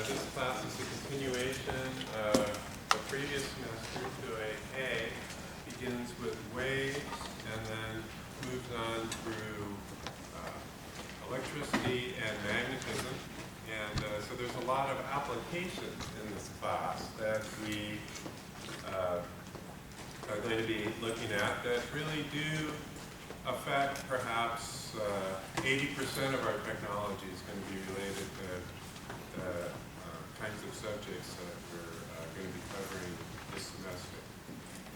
This class is a continuation of the previous semester. 208A begins with waves and then moves on through electricity and magnetism. And so there's a lot of applications in this class that we are going to be looking at that really do affect perhaps 80% of our technology is going to be related to the kinds of subjects that we're going to be covering this semester.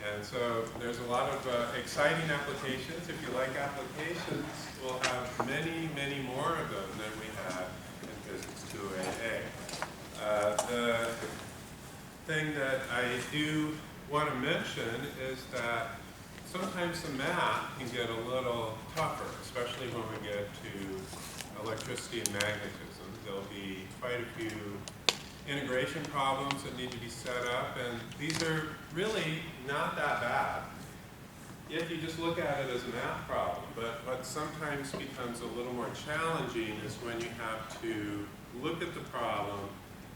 And so there's a lot of exciting applications. If you like applications, we'll have many, many more of them than we had in Physics 208A. The thing that I do want to mention is that sometimes the math can get a little tougher, especially when we get to electricity and magnetism. There'll be quite a few integration problems that need to be set up, and these are really not that bad if you just look at it as a math problem. But what sometimes becomes a little more challenging is when you have to look at the problem,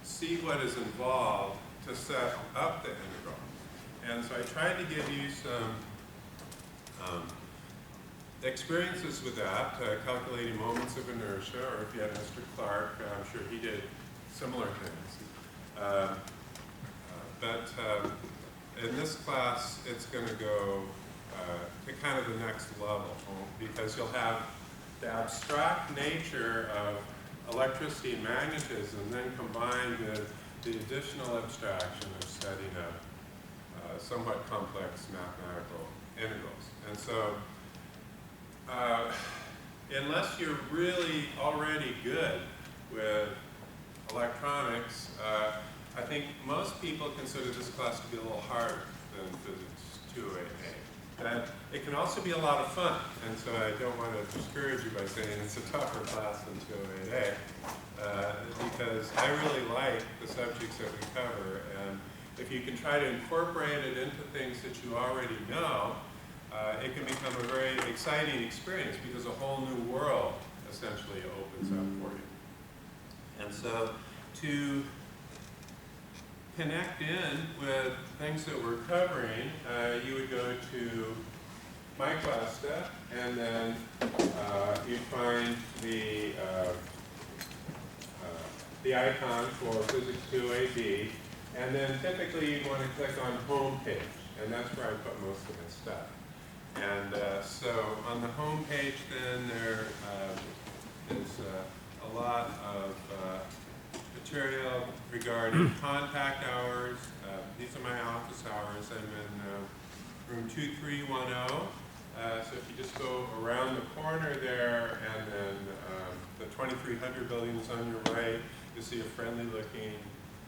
see what is involved to set up the integral. And so I tried to give you some experiences with that, calculating moments of inertia, or if you had Mr. Clark, I'm sure he did similar things. But in this class, it's going to go to kind of the next level, because you'll have the abstract nature of electricity and magnetism, then combined with the additional abstraction of setting up somewhat complex mathematical integrals. And so, unless you're really already good with electronics, I think most people consider this class to be a little harder than Physics 208A. And it can also be a lot of fun, and so I don't want to discourage you by saying it's a tougher class than 208A, because I really like the subjects that we cover, and if you can try to incorporate it into things that you already know, it can become a very exciting experience because a whole new world essentially opens up for you. And so to connect in with things that we're covering, you would go to My Questa, and then you'd find the icon for Physics 208B, and then typically you'd want to click on Home Page, and that's where I put most of my stuff. And so on the home page, then there is a lot of material regarding contact hours. These are my office hours. I'm in room 2310. So if you just go around the corner there, and then the 2300 building is on your right, you'll see a friendly-looking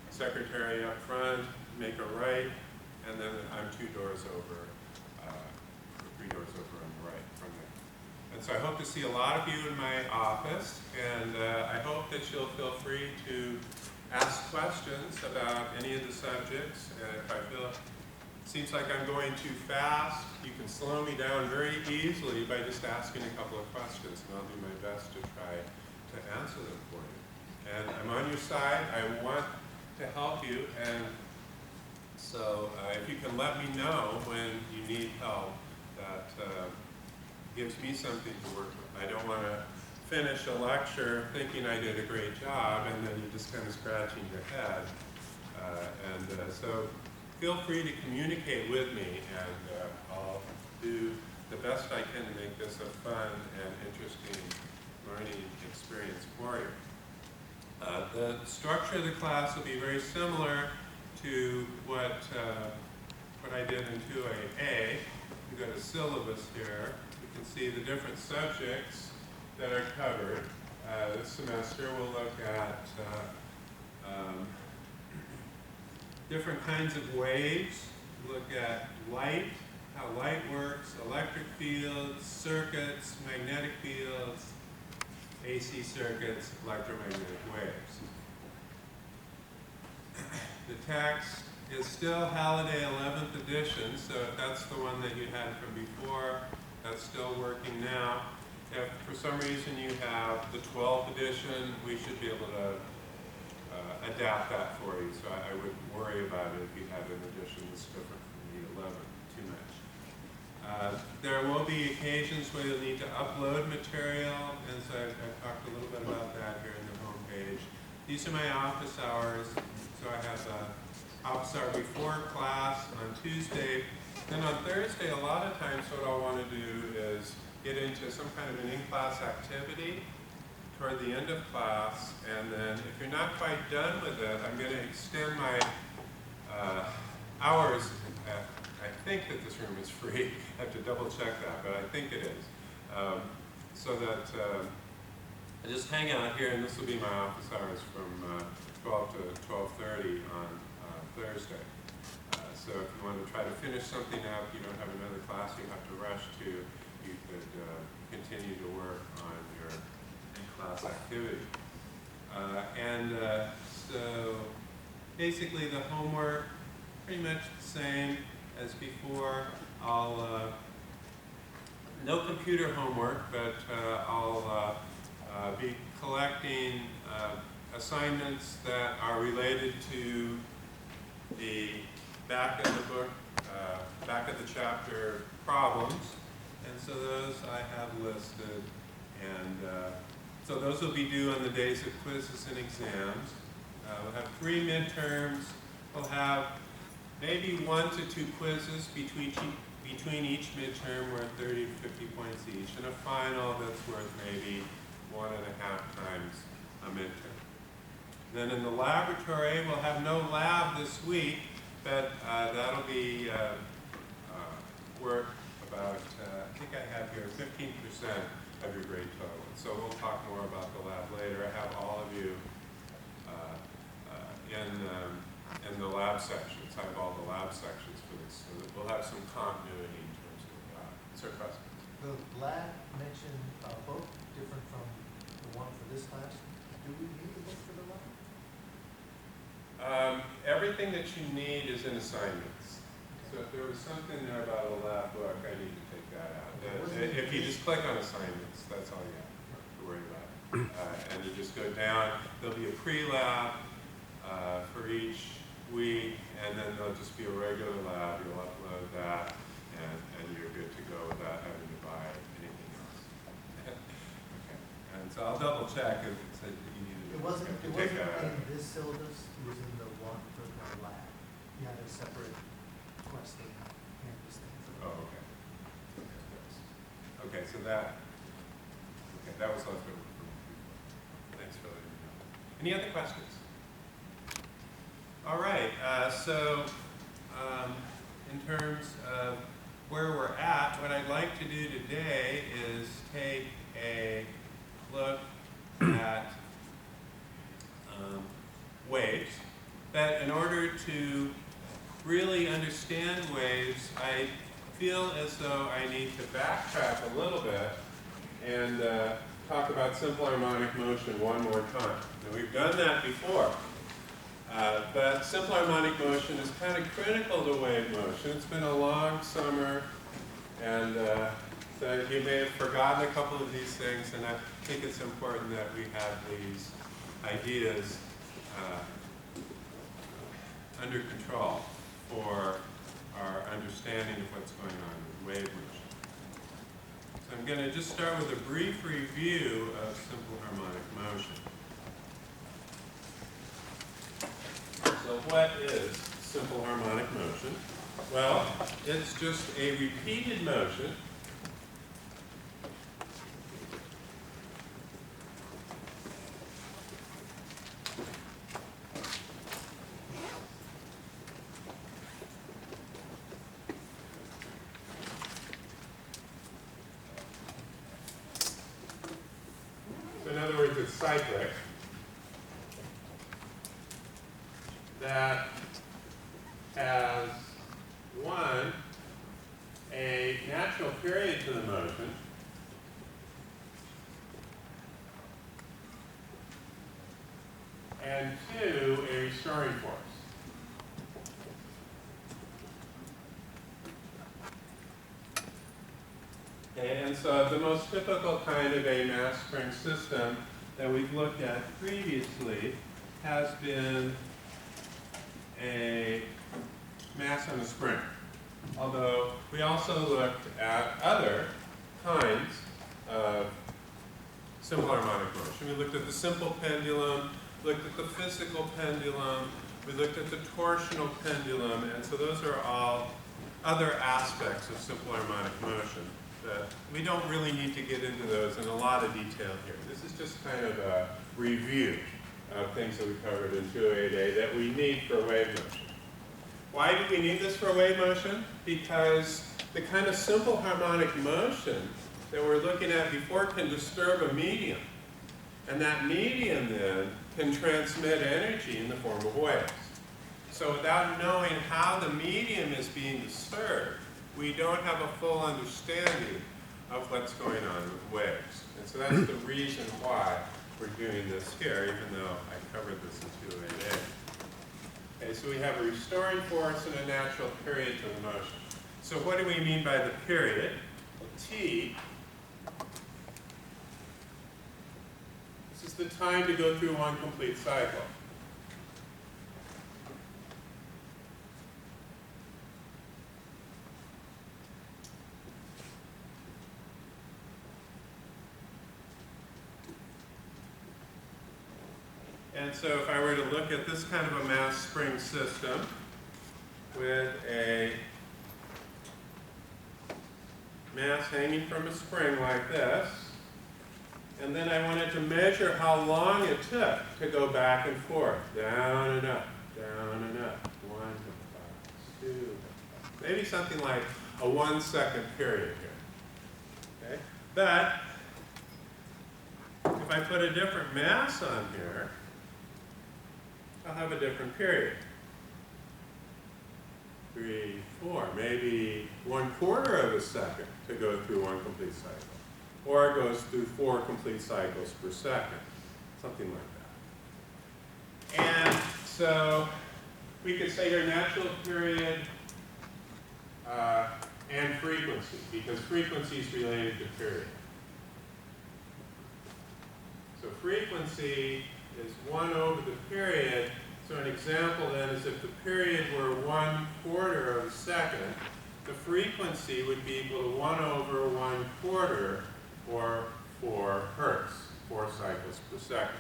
secretary up front. Make a right, and then I'm 2 doors over. 3 doors over on the right from there. And so I hope to see a lot of you in my office, and I hope that you'll feel free to ask questions about any of the subjects. And if I feel it seems like I'm going too fast, you can slow me down very easily by just asking a couple of questions, and I'll do my best to try to answer them for you. And I'm on your side. I want to help you, and so if you can let me know when you need help, that gives me something to work with. I don't want to finish a lecture thinking I did a great job, and then you're just kind of scratching your head. So feel free to communicate with me, and I'll do the best I can to make this a fun and interesting learning experience for you. The structure of the class will be very similar to what I did in 208A. We've got a syllabus here. You can see the different subjects that are covered. This semester we'll look at different kinds of waves. We'll look at light, how light works, electric fields, circuits, magnetic fields, AC circuits, electromagnetic waves. The text is still Halliday 11th edition, so if that's the one that you had from before, that's still working now. If for some reason you have the 12th edition, we should be able to adapt that for you, so I wouldn't worry about it if you have an addition that's different from the 11 too much. There will be occasions where you'll need to upload material, and so I've talked a little bit about that here in the home page. These are my office hours, so I have the office hour before class on Tuesday. Then on Thursday, a lot of times what I'll want to do is get into some kind of an in-class activity toward the end of class, and then if you're not quite done with it, I'm going to extend my hours. I think that this room is free. I have to double check that, but I think it is. So that I just hang out here, and this will be my office hours from 12 to 12:30 on Thursday. So if you want to try to finish something up, you don't have another class you have to rush to, you could continue to work on your in-class activity. So basically the homework, pretty much the same as before. No computer homework, but I'll be collecting assignments that are related to the back of the book, back of the chapter problems, and so those I have listed, and so those will be due on the days of quizzes and exams. We'll have 3 midterms. We'll have maybe 1 to 2 quizzes between each midterm worth 30 to 50 points each, and a final that's worth maybe 1.5 times a midterm. Then in the laboratory, we'll have no lab this week, but that'll be worth about, I think I have here 15% of your grade total. So we'll talk more about the lab later. I have all of you in the lab sections. I have all the lab sections for this, so that we'll have some continuity in terms of Sir, question. The lab mentioned both different from the one for this class. Do we need to look for the lab? Everything that you need is in assignments. So if there was something there about a lab book, I need to take that out. If you just click on assignments, that's all you have to worry about. And you just go down, there'll be a pre-lab for each week, and then there'll just be a regular lab. You'll upload that, and you're good to go without having to buy anything else. Okay. And so I'll double check if it said that you needed It wasn't to take that out. in this syllabus. It was in the one for the lab. You had a separate quest thing, campus thing. Oh, okay. Okay, so that was left over from before. Thanks for letting me know. Any other questions? All right, in terms of where we're at, what I'd like to do today is take a look at waves. That in order to really understand waves, I feel as though I need to backtrack a little bit and talk about simple harmonic motion one more time. Now, we've done that before, but simple harmonic motion is kind of critical to wave motion. It's been a long summer, and so you may have forgotten a couple of these things, and I think it's important that we have these ideas under control for our understanding of what's going on with wave motion. So I'm going to just start with a brief review of simple harmonic motion. So what is simple harmonic motion? Well, it's just a repeated motion cyclic that has, one, a natural period to the motion, and two, a restoring force. And so the most typical kind of a mass spring system that we've looked at previously has been a mass on a spring. Although we also looked at other kinds of simple harmonic motion. We looked at the simple pendulum, looked at the physical pendulum, we looked at the torsional pendulum, and so those are all other aspects of simple harmonic motion that we don't really need to get into those in a lot of detail here. This is just kind of a review of things that we covered in 208A that we need for wave motion. Why do we need this for wave motion? Because the kind of simple harmonic motion that we're looking at before can disturb a medium. And that medium then can transmit energy in the form of waves. So without knowing how the medium is being disturbed, we don't have a full understanding of what's going on with waves. And so that's the reason why we're doing this here, even though I covered this in 208A. Okay, so we have a restoring force and a natural period to the motion. So what do we mean by the period? Well, T, this is the time to go through one complete cycle. And so if I were to look at this kind of a mass spring system with a mass hanging from a spring like this, and then I wanted to measure how long it took to go back and forth, down and up, 1, 2, maybe something like a 1 second period here. Okay? But if I put a different mass on here, I'll have a different period. 3, 4, maybe 1/4 of a second to go through one complete cycle. Or it goes through 4 complete cycles per second, something like that. And so we could say here natural period and frequency, because frequency is related to period. So frequency is 1 over the period. So an example then is if the period were 1/4 of a second, the frequency would be equal to 1 over 1/4, or 4 hertz, 4 cycles per second.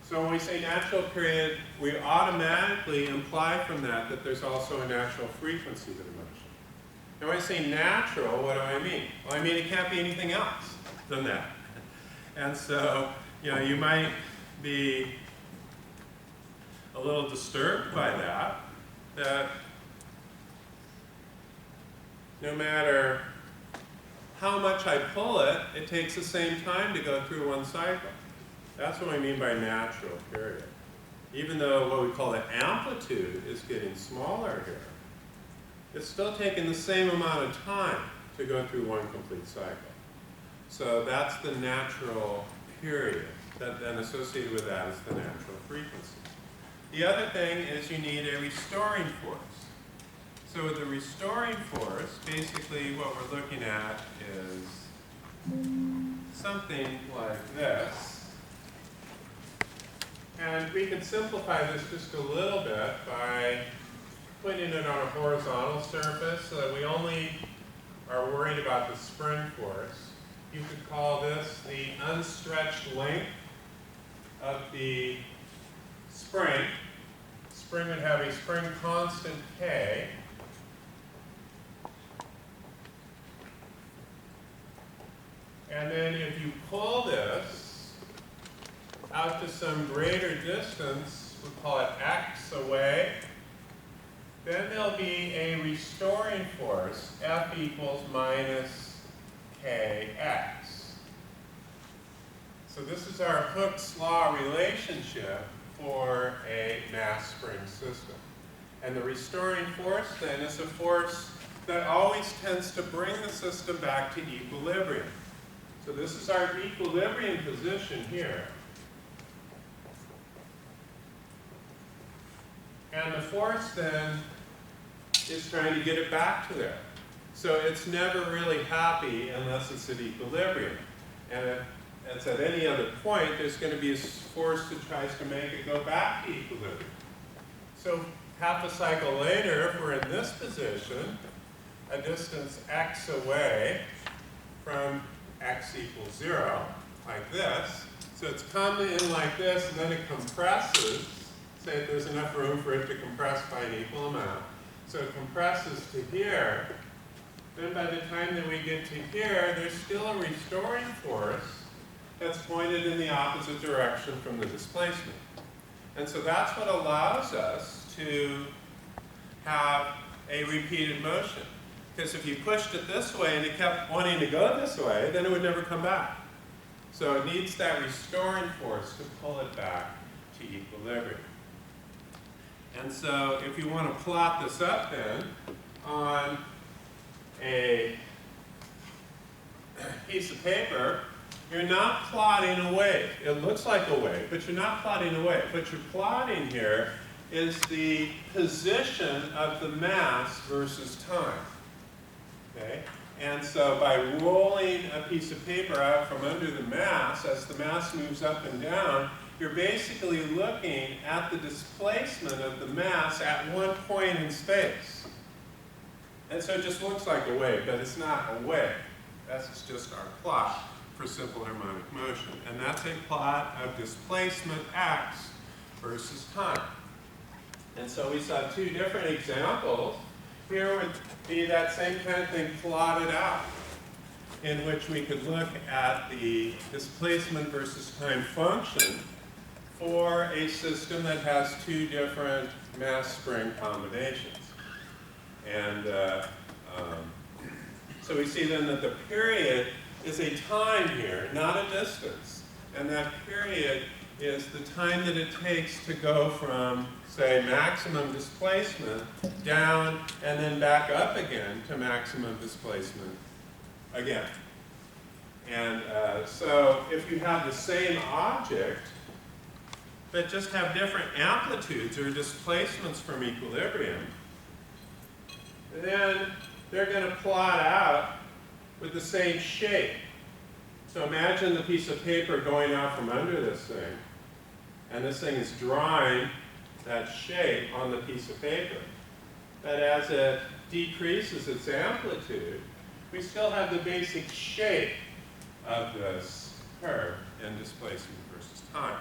So when we say natural period, we automatically imply from that that there's also a natural frequency to the motion. And when I say natural, what do I mean? Well, I mean it can't be anything else than that. And so, you might be a little disturbed by that no matter how much I pull it, it takes the same time to go through one cycle. That's what I mean by natural period. Even though what we call the amplitude is getting smaller here, it's still taking the same amount of time to go through one complete cycle. So that's the natural period. Then associated with that is the natural frequency. The other thing is you need a restoring force. So with the restoring force, basically what we're looking at is something like this. And we can simplify this just a little bit by putting it on a horizontal surface so that we only are worried about the spring force. You could call this the unstretched length of the spring. Spring would have a spring constant K. And then if you pull this out to some greater distance, we'll call it x away, then there'll be a restoring force, F equals minus kx. So this is our Hooke's law relationship for a mass spring system. And the restoring force then is a force that always tends to bring the system back to equilibrium. So this is our equilibrium position here. And the force then is trying to get it back to there. So it's never really happy unless it's at equilibrium. And it's at any other point, there's going to be a force that tries to make it go back to equilibrium. So half a cycle later, if we're in this position, a distance x away from x equals 0, like this. So it's coming in like this, and then it compresses. Say if there's enough room for it to compress by an equal amount. So it compresses to here. Then by the time that we get to here, there's still a restoring force that's pointed in the opposite direction from the displacement. And so that's what allows us to have a repeated motion. Because if you pushed it this way and it kept wanting to go this way, then it would never come back. So it needs that restoring force to pull it back to equilibrium. And so if you want to plot this up then on a piece of paper, you're not plotting a wave. It looks like a wave, but you're not plotting a wave. What you're plotting here is the position of the mass versus time. Okay? And so by rolling a piece of paper out from under the mass, as the mass moves up and down, you're basically looking at the displacement of the mass at one point in space. And so it just looks like a wave, but it's not a wave. That's just our plot for simple harmonic motion. And that's a plot of displacement x versus time. And so we saw two different examples. Here would be that same kind of thing plotted out, in which we could look at the displacement versus time function for a system that has two different mass spring combinations. And so we see then that the period is a time here, not a distance. And that period is the time that it takes to go from, say, maximum displacement down and then back up again to maximum displacement again. And so if you have the same object, but just have different amplitudes or displacements from equilibrium, then they're going to plot out with the same shape. So imagine the piece of paper going out from under this thing, and this thing is drawing that shape on the piece of paper. But as it decreases its amplitude, we still have the basic shape of this curve in displacement versus time.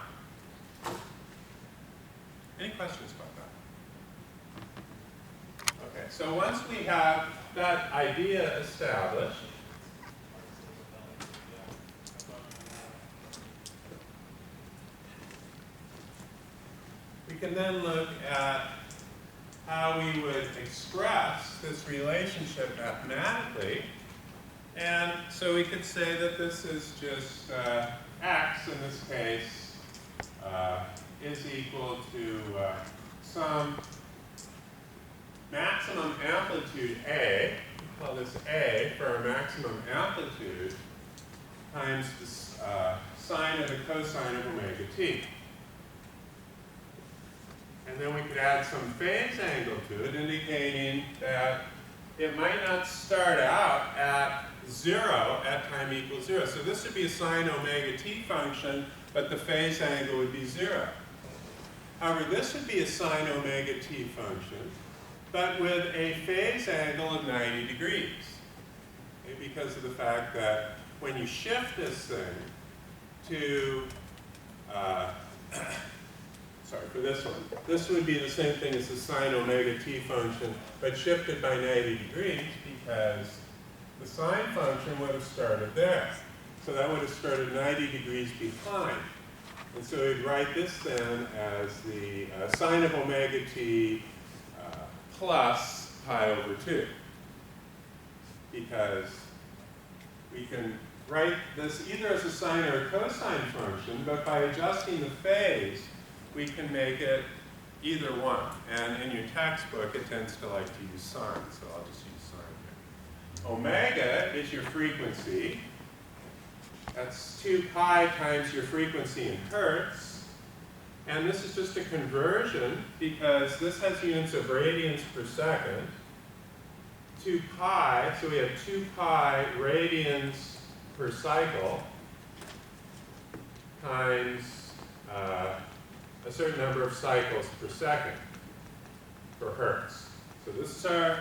Any questions about that? Okay, so once we have that idea established, we can then look at how we would express this relationship mathematically. And so we could say that this is just x, in this case, is equal to some maximum amplitude A, we call this A for our maximum amplitude, times the sine of the cosine of omega t. And then we could add some phase angle to it, indicating that it might not start out at 0 at time equals 0. So this would be a sine omega t function, but the phase angle would be 0. However, this would be a sine omega t function, but with a phase angle of 90 degrees. Okay, because of the fact that when you shift this thing to, sorry, for this one, this would be the same thing as the sine omega t function, but shifted by 90 degrees because the sine function would have started there. So that would have started 90 degrees behind. And so we'd write this then as the sine of omega t plus pi over 2. Because we can write this either as a sine or a cosine function, but by adjusting the phase, we can make it either one. And in your textbook, it tends to like to use sine, so I'll just use sine here. Omega is your frequency. That's 2 pi times your frequency in hertz. And this is just a conversion because this has units of radians per second. 2 pi, so we have 2 pi radians per cycle. times a certain number of cycles per second for hertz. So this is our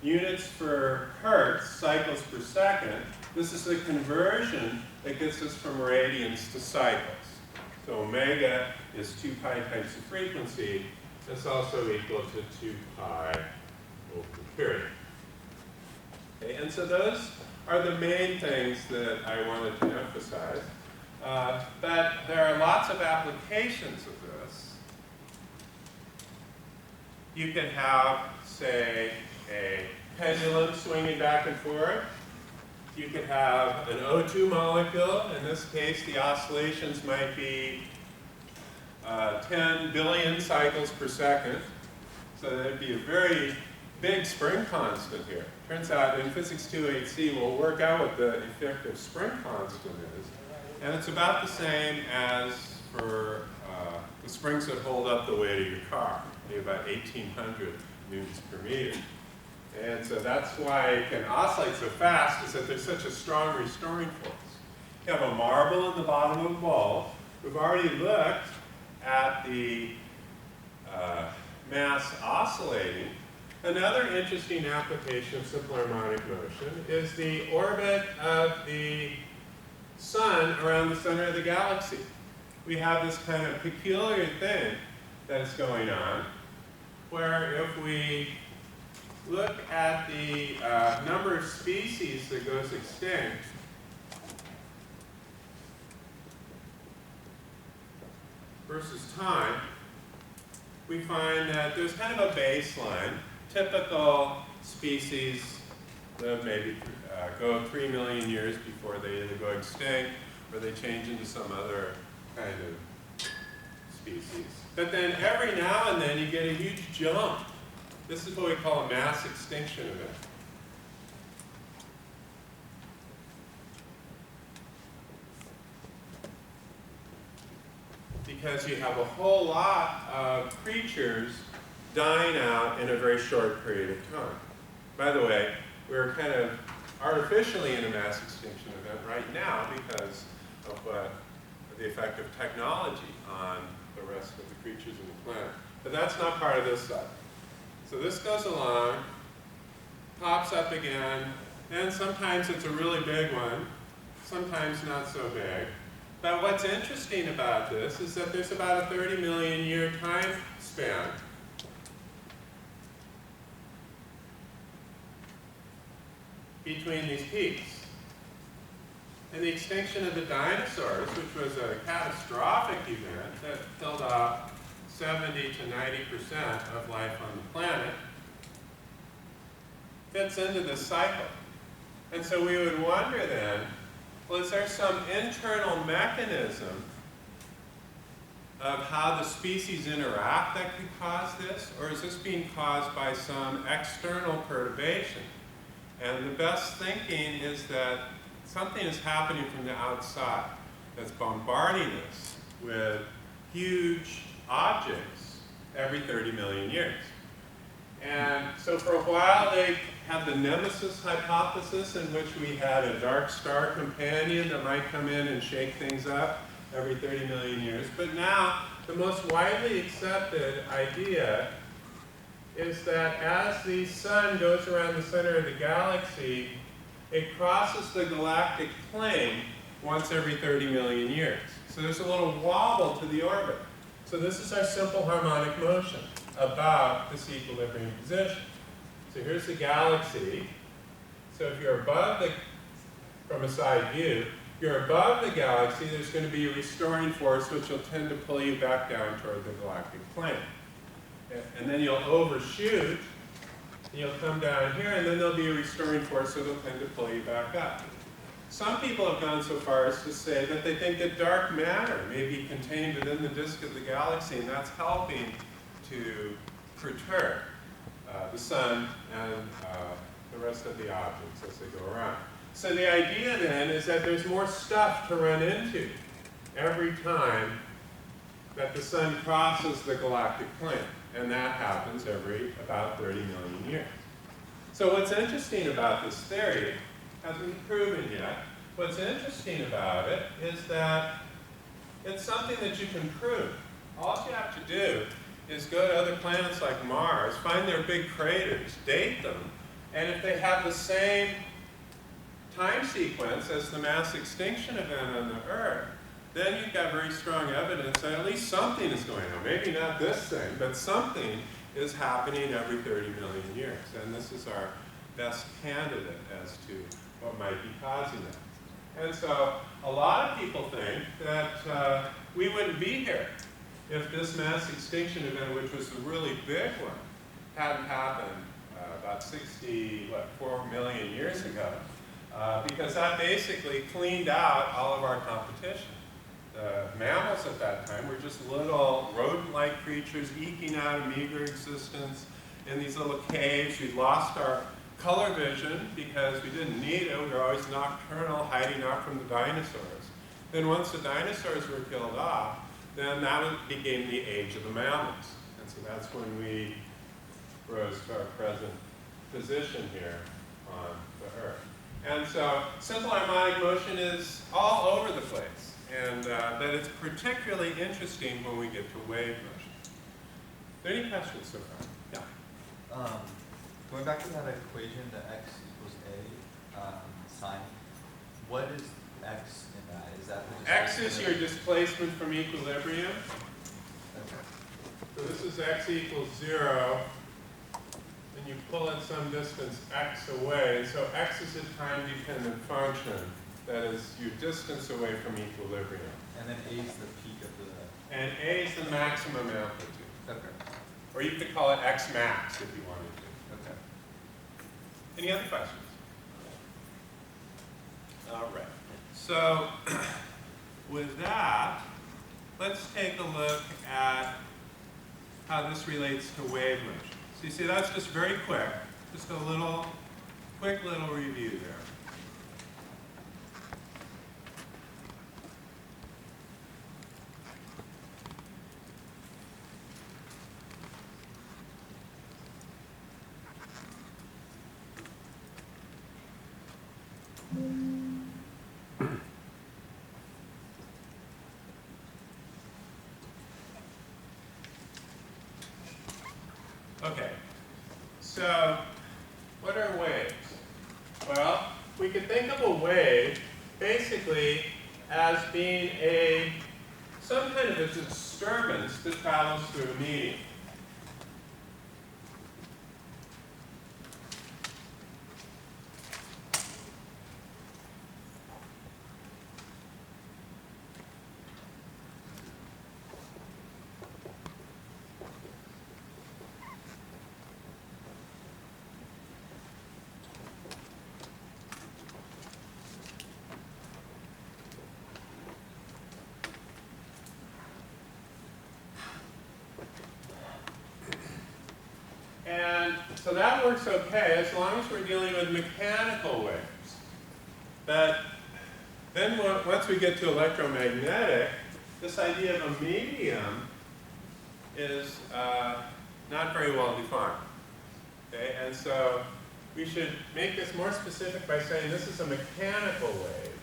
units for hertz, cycles per second. This is the conversion that gets us from radians to cycles. So omega is 2 pi times the frequency. That's also equal to 2 pi over the period. Okay, and so those are the main things that I wanted to emphasize. But there are lots of applications of this. You can have, say, a pendulum swinging back and forth. You could have an O2 molecule. In this case, the oscillations might be 10 billion cycles per second. So that'd be a very big spring constant here. Turns out in physics 208C, we'll work out what the effective spring constant is. And it's about the same as for the springs that hold up the weight of your car. They're about 1,800 newtons per meter. And so that's why it can oscillate so fast, is that there's such a strong restoring force. You have a marble in the bottom of a bowl. We've already looked at the mass oscillating. Another interesting application of simple harmonic motion is the orbit of the sun around the center of the galaxy. We have this kind of peculiar thing that is going on, where if we look at the number of species that goes extinct, versus time, we find that there's kind of a baseline. Typical species live maybe go 3 million years before they either go extinct or they change into some other kind of species. But then every now and then you get a huge jump. This is what we call a mass extinction event. Because you have a whole lot of creatures dying out in a very short period of time. By the way, we're kind of artificially in a mass extinction event right now because of the effect of technology on the rest of the creatures in the planet. But that's not part of this side. So this goes along, pops up again, and sometimes it's a really big one, sometimes not so big. But what's interesting about this is that there's about a 30 million year time span between these peaks. And the extinction of the dinosaurs, which was a catastrophic event that killed off 70 to 90% of life on the planet, fits into this cycle. And so we would wonder then, well, is there some internal mechanism of how the species interact that could cause this? Or is this being caused by some external perturbation? And the best thinking is that something is happening from the outside that's bombarding us with huge objects every 30 million years. And so for a while they had the nemesis hypothesis, in which we had a dark star companion that might come in and shake things up every 30 million years. But now the most widely accepted idea is that as the sun goes around the center of the galaxy, it crosses the galactic plane once every 30 million years. So there's a little wobble to the orbit. So this is our simple harmonic motion about this equilibrium position. So here's the galaxy. So if you're above the, from a side view, if you're above the galaxy, there's going to be a restoring force which will tend to pull you back down toward the galactic plane. And then you'll overshoot, and you'll come down here, and then there'll be a restoring force that will tend to pull you back up. Some people have gone so far as to say that they think that dark matter may be contained within the disk of the galaxy, and that's helping to perturb the sun and the rest of the objects as they go around. So the idea then is that there's more stuff to run into every time that the sun crosses the galactic plane. And that happens every about 30 million years. So what's interesting about this theory, hasn't been proven yet, what's interesting about it is that It's something that you can prove. All you have to do is go to other planets like Mars, find their big craters, date them, and if they have the same time sequence as the mass extinction event on the Earth, then you've got very strong evidence that at least something is going on. Maybe not this thing, but something is happening every 30 million years. And this is our best candidate as to what might be causing that. And so a lot of people think that we wouldn't be here if this mass extinction event, which was a really big one, hadn't happened about 4 million years ago. Because that basically cleaned out all of our competition. The mammals at that time were just little rodent-like creatures eking out a meager existence in these little caves. We lost our color vision because we didn't need it. We were always nocturnal, hiding out from the dinosaurs. Then once the dinosaurs were killed off, then that became the age of the mammals. And so that's when we rose to our present position here on the Earth. And so simple harmonic motion is all over the place. And that it's particularly interesting when we get to wave motion. Are there any questions so far? Yeah. Going back to that equation, the x equals a sine, what is x in that? Is that the X is your displacement from equilibrium. Okay. So this is x equals 0. And you pull it some distance x away. So x is a time-dependent function. That is your distance away from equilibrium. And then a is the peak of the... And a is the maximum amplitude. Okay. Or you could call it x max if you wanted to. Okay. Any other questions? All right. So with that, let's take a look at how this relates to wave motion. So you see, that's just very quick. Just a quick little review there. Okay, so what are waves? Well, we could think of a wave basically as being some kind of a disturbance that travels through a medium. And so that works okay as long as we're dealing with mechanical waves. But then once we get to electromagnetic, this idea of a medium is not very well defined. Okay? And so we should make this more specific by saying this is a mechanical wave.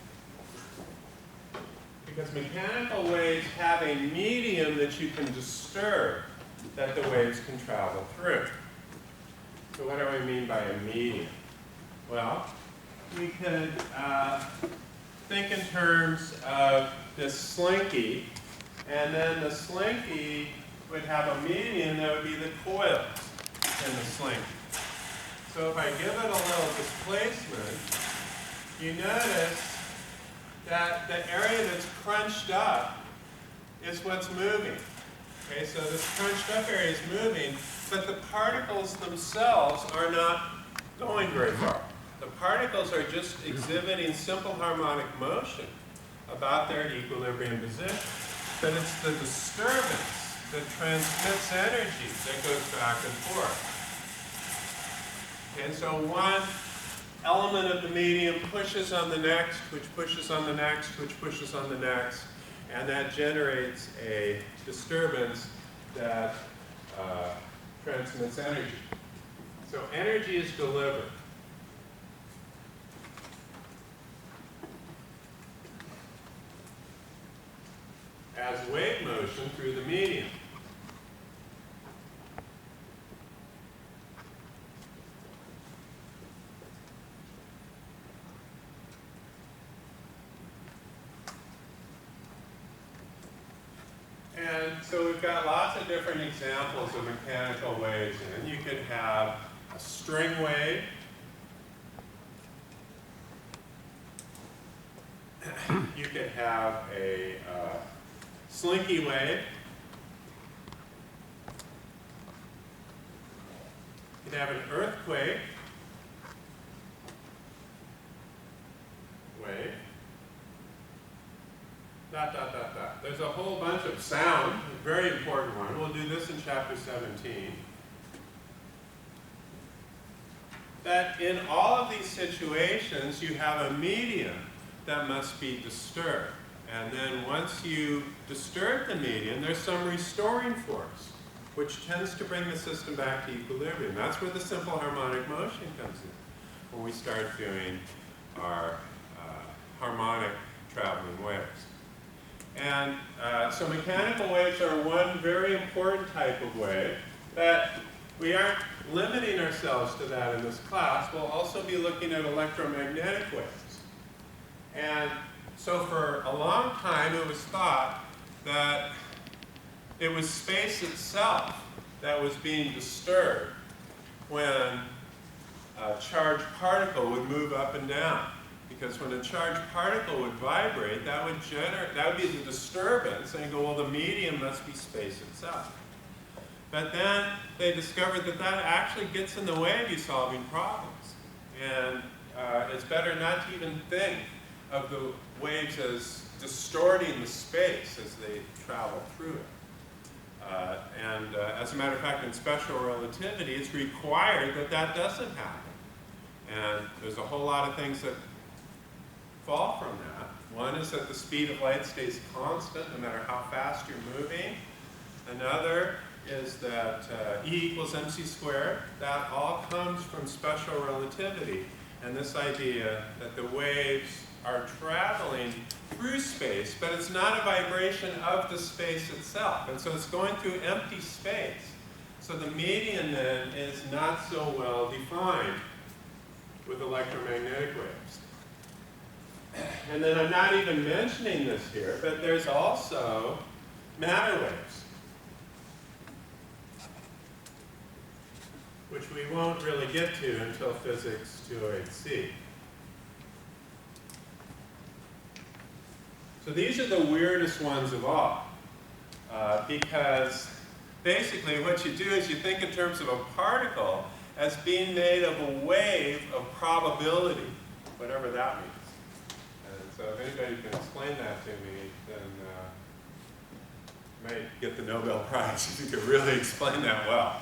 Because mechanical waves have a medium that you can disturb that the waves can travel through. So what do I mean by a medium? Well, we could think in terms of this slinky, and then the slinky would have a medium that would be the coils in the slinky. So if I give it a little displacement, you notice that the area that's crunched up is what's moving. Okay, so this crunched up area is moving, but the particles themselves are not going very far. The particles are just exhibiting simple harmonic motion about their equilibrium position. But it's the disturbance that transmits energy that goes back and forth. And so one element of the medium pushes on the next, which pushes on the next, which pushes on the next, and that generates a disturbance that transmits energy. So energy is delivered. wave motion through the medium. And so we've got lots of different examples of mechanical waves. And you could have a string wave. You could have a slinky wave. You could have an earthquake wave. Dot, dot, dot, dot. There's a whole bunch of sound, a very important one. We'll do this in chapter 17. That in all of these situations, you have a medium that must be disturbed. And then once you disturb the medium, there's some restoring force, which tends to bring the system back to equilibrium. That's where the simple harmonic motion comes in, when we start doing our harmonic traveling waves. And so mechanical waves are one very important type of wave that we aren't limiting ourselves to that in this class. We'll also be looking at electromagnetic waves. And so for a long time it was thought that it was space itself that was being disturbed when a charged particle would move up and down. Because when a charged particle would vibrate, that would be the disturbance, and you go, well, the medium must be space itself. But then they discovered that that actually gets in the way of you solving problems. And it's better not to even think of the waves as distorting the space as they travel through it. As a matter of fact, in special relativity, it's required that that doesn't happen. And there's a whole lot of things that fall from that. One is that the speed of light stays constant no matter how fast you're moving. Another is that E equals mc squared. That all comes from special relativity. And this idea that the waves are traveling through space, but it's not a vibration of the space itself. And so it's going through empty space. So the medium then is not so well defined with electromagnetic waves. And then I'm not even mentioning this here, but there's also matter waves, which we won't really get to until physics 208C. So these are the weirdest ones of all, because basically what you do is you think in terms of a particle as being made of a wave of probability, whatever that means. And so if anybody can explain that to me, then you might get the Nobel Prize if you could really explain that well.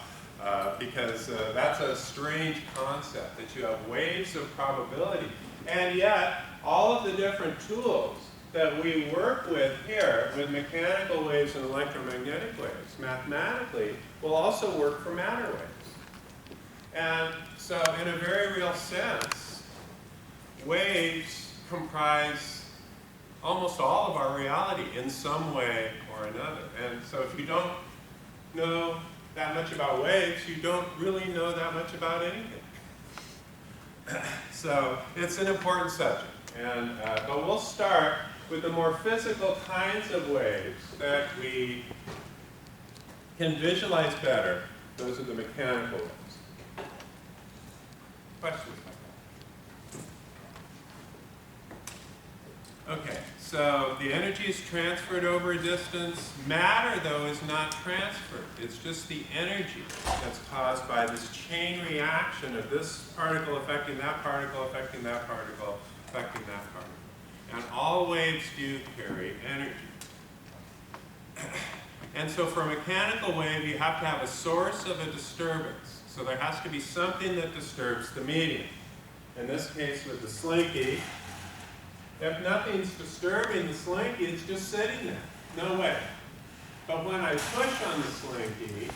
Because that's a strange concept, that you have waves of probability. And yet, all of the different tools that we work with here, with mechanical waves and electromagnetic waves, mathematically, will also work for matter waves. And so, in a very real sense, waves comprise almost all of our reality in some way or another. And so if you don't know that much about waves, you don't really know that much about anything. So it's an important subject. And, but we'll start with the more physical kinds of waves that we can visualize better. Those are the mechanical waves. Questions? Okay, so the energy is transferred over a distance. Matter, though, is not transferred. It's just the energy that's caused by this chain reaction of this particle affecting that particle, affecting that particle, affecting that particle. And all waves do carry energy. And so for a mechanical wave, you have to have a source of a disturbance. So there has to be something that disturbs the medium. In this case, with the slinky, if nothing's disturbing the slinky, it's just sitting there. No way. But when I push on the slinky,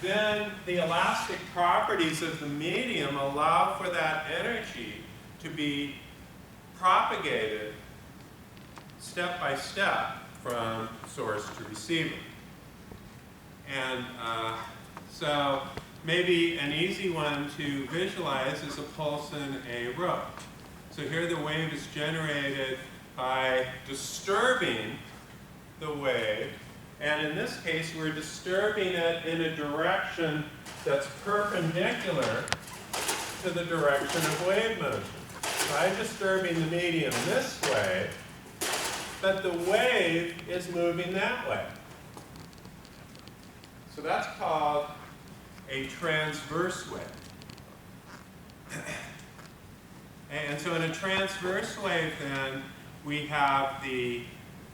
then the elastic properties of the medium allow for that energy to be propagated step by step from source to receiver. And so maybe an easy one to visualize is a pulse in a rope. So here the wave is generated by disturbing the wave, and in this case we're disturbing it in a direction that's perpendicular to the direction of wave motion. By disturbing the medium this way, but the wave is moving that way. So that's called a transverse wave. And so in a transverse wave then, we have the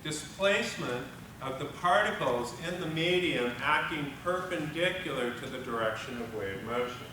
displacement of the particles in the medium acting perpendicular to the direction of wave motion.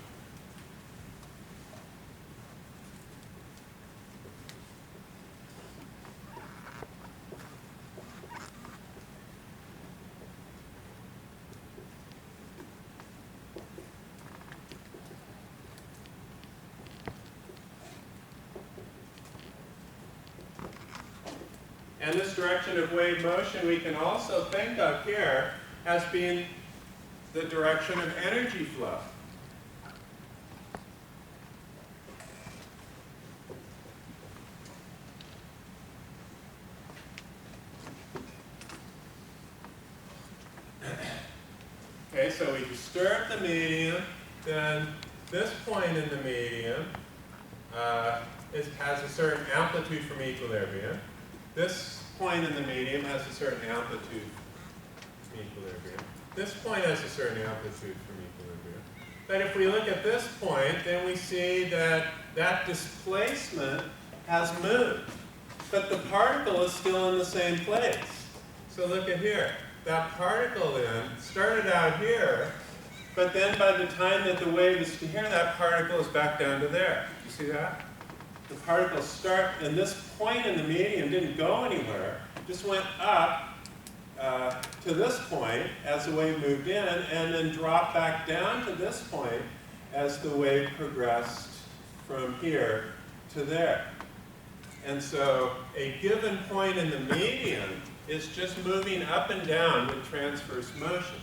And this direction of wave motion we can also think of here as being the direction of energy flow. Okay, so we disturb the medium, then this point in the medium has a certain amplitude from equilibrium. This point in the medium has a certain amplitude from equilibrium. This point has a certain amplitude from equilibrium. But if we look at this point, then we see that that displacement has moved. But the particle is still in the same place. So look at here. That particle then started out here, but then by the time that the wave is to here, that particle is back down to there. You see that? The particles start, and this point in the medium didn't go anywhere, just went up to this point as the wave moved in, and then dropped back down to this point as the wave progressed from here to there. And so a given point in the medium is just moving up and down with transverse motion.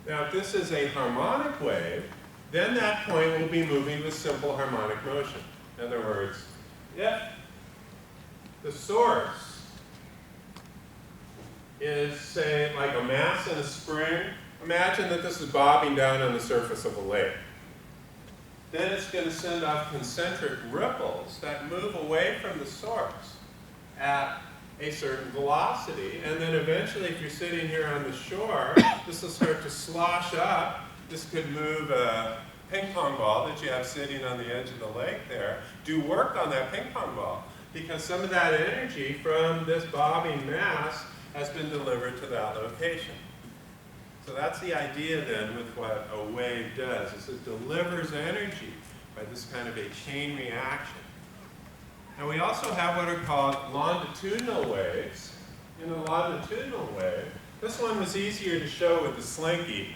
Now, if this is a harmonic wave, then that point will be moving with simple harmonic motion. In other words, if the source is, say, like a mass in a spring, imagine that this is bobbing down on the surface of a lake. Then it's going to send off concentric ripples that move away from the source at a certain velocity, and then eventually, if you're sitting here on the shore, this will start to slosh up. This could move a ping pong ball that you have sitting on the edge of the lake there, do work on that ping pong ball, because some of that energy from this bobbing mass has been delivered to that location. So that's the idea then with what a wave does, is it delivers energy by this kind of a chain reaction. And we also have what are called longitudinal waves. In a longitudinal wave, this one was easier to show with the slinky.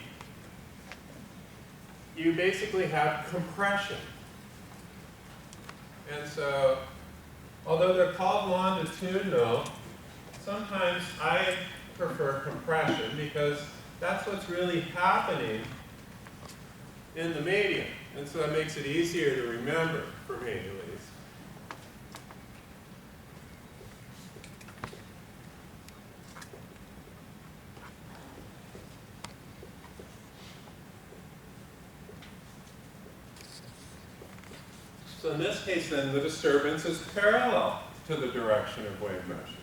You basically have compression. And so, although they're called longitudinal, sometimes I prefer compression because that's what's really happening in the medium. And so that makes it easier to remember, for me at least. So in this case, then, the disturbance is parallel to the direction of wave motion.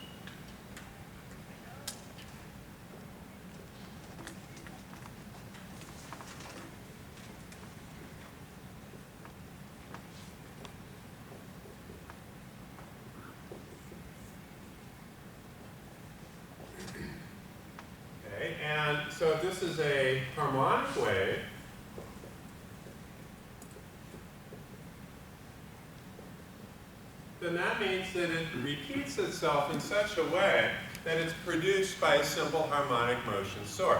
Okay, and so if this is a harmonic wave, then that means that it repeats itself in such a way that it's produced by a simple harmonic motion source.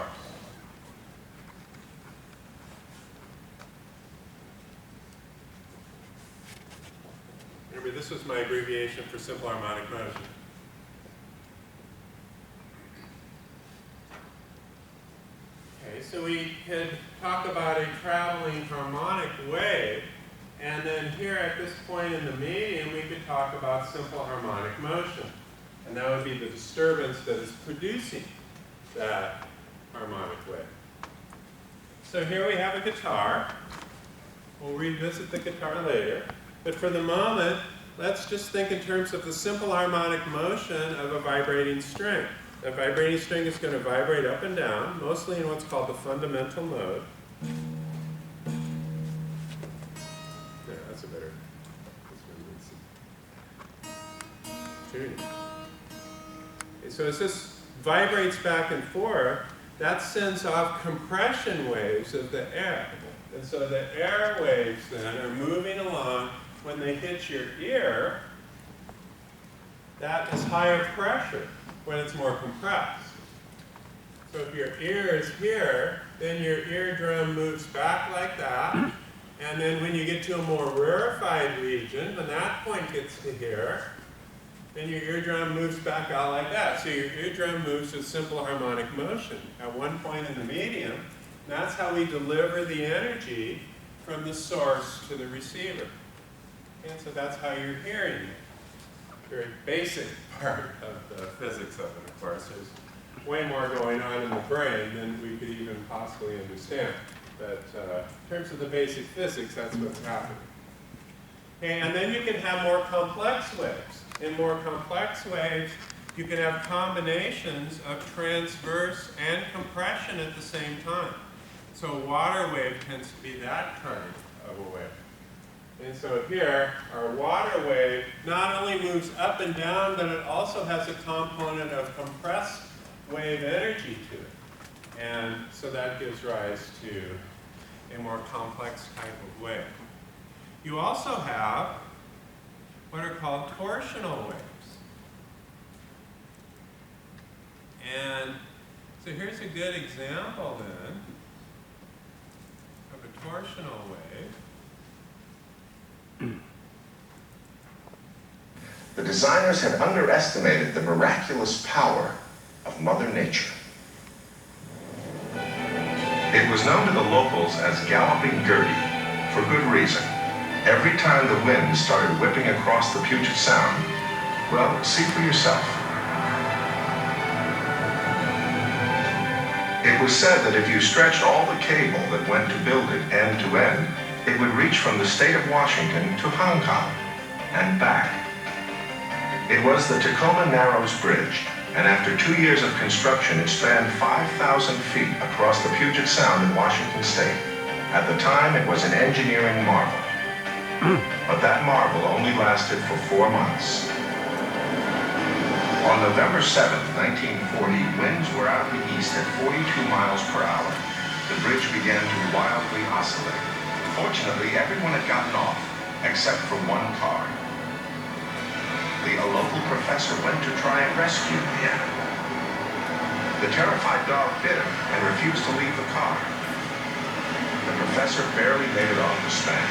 Remember, this was my abbreviation for simple harmonic motion. Okay, so we could talk about a traveling harmonic wave, and then here at this point in the medium, we could talk about simple harmonic motion. And that would be the disturbance that is producing that harmonic wave. So here we have a guitar. We'll revisit the guitar later. But for the moment, let's just think in terms of the simple harmonic motion of a vibrating string. A vibrating string is going to vibrate up and down, mostly in what's called the fundamental mode. Yeah, that's a better tuning. Okay, so as this vibrates back and forth, that sends off compression waves of the air. And so the air waves then are moving along. When they hit your ear, that is higher pressure when it's more compressed. So if your ear is here, then your eardrum moves back like that. And then when you get to a more rarefied region, when that point gets to here, then your eardrum moves back out like that. So your eardrum moves with simple harmonic motion at one point in the medium. That's how we deliver the energy from the source to the receiver. And so that's how you're hearing it. Very basic part of the physics of it, of course. There's way more going on in the brain than we could even possibly understand. But in terms of the basic physics, that's what's happening. And then you can have more complex waves. In more complex waves, you can have combinations of transverse and compression at the same time. So a water wave tends to be that kind of a wave. And so here, our water wave not only moves up and down, but it also has a component of compressed wave energy to it. And so that gives rise to a more complex type of wave. You also have what are called torsional waves. And so here's a good example then of a torsional wave. The designers had underestimated the miraculous power of Mother Nature. It was known to the locals as Galloping Gertie, for good reason. Every time the wind started whipping across the Puget Sound, well, see for yourself. It was said that if you stretched all the cable that went to build it end to end, it would reach from the state of Washington to Hong Kong and back. It was the Tacoma Narrows Bridge, and after 2 years of construction, it spanned 5,000 feet across the Puget Sound in Washington State. At the time, it was an engineering marvel. But that marvel only lasted for 4 months. On November 7, 1940, winds were out of the east at 42 miles per hour. The bridge began to wildly oscillate. Fortunately, everyone had gotten off, except for one car. A local professor went to try and rescue the animal. The terrified dog bit him and refused to leave the car. The professor barely made it off the span.